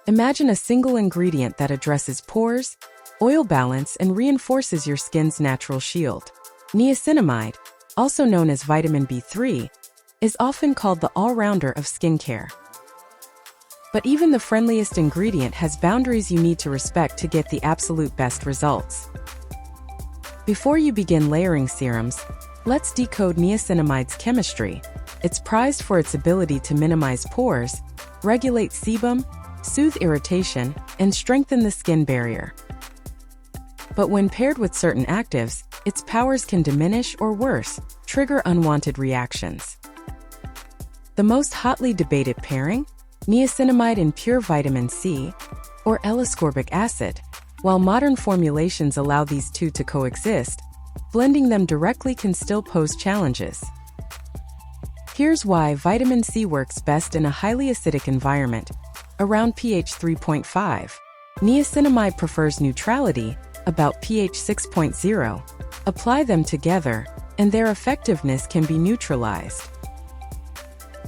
Imagine a single ingredient that addresses pores, oil balance, and reinforces your skin's natural shield. Niacinamide, also known as vitamin B3, is often called the all-rounder of skincare. But even the friendliest ingredient has boundaries you need to respect to get the absolute best results. Before you begin layering serums, let's decode niacinamide's chemistry. It's prized for its ability to minimize pores, regulate sebum, soothe irritation, and strengthen the skin barrier. But when paired with certain actives, its powers can diminish or worse, trigger unwanted reactions. The most hotly debated pairing? Niacinamide and pure vitamin C, or L-ascorbic acid. While modern formulations allow these two to coexist, blending them directly can still pose challenges. Here's why vitamin C works best in a highly acidic environment, around pH 3.5. Niacinamide prefers neutrality, about pH 6.0. Apply them together, and their effectiveness can be neutralized.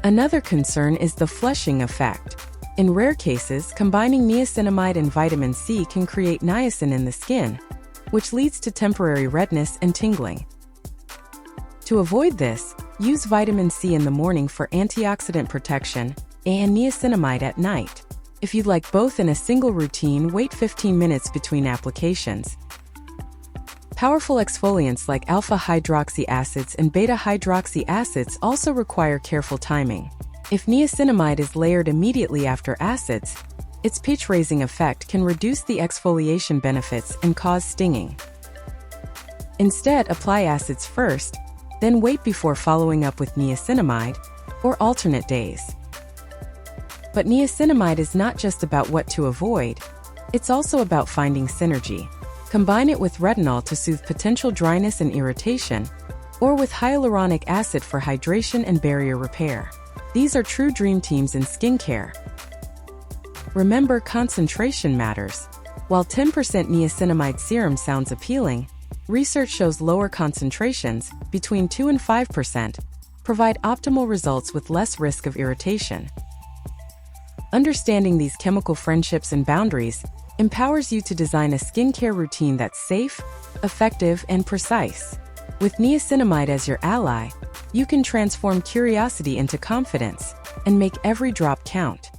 Another concern is the flushing effect. In rare cases, combining niacinamide and vitamin C can create niacin in the skin, which leads to temporary redness and tingling. To avoid this, use vitamin C in the morning for antioxidant protection and niacinamide at night. If you'd like both in a single routine, wait 15 minutes between applications. Powerful exfoliants like alpha-hydroxy acids and beta-hydroxy acids also require careful timing. If niacinamide is layered immediately after acids, its pH-raising effect can reduce the exfoliation benefits and cause stinging. Instead, apply acids first, then wait before following up with niacinamide, or alternate days. But niacinamide is not just about what to avoid, it's also about finding synergy. Combine it with retinol to soothe potential dryness and irritation, or with hyaluronic acid for hydration and barrier repair. These are true dream teams in skincare. Remember, concentration matters. While 10% niacinamide serum sounds appealing, research shows lower concentrations, between 2 and 5%, provide optimal results with less risk of irritation. Understanding these chemical friendships and boundaries empowers you to design a skincare routine that's safe, effective, and precise. With niacinamide as your ally, you can transform curiosity into confidence and make every drop count.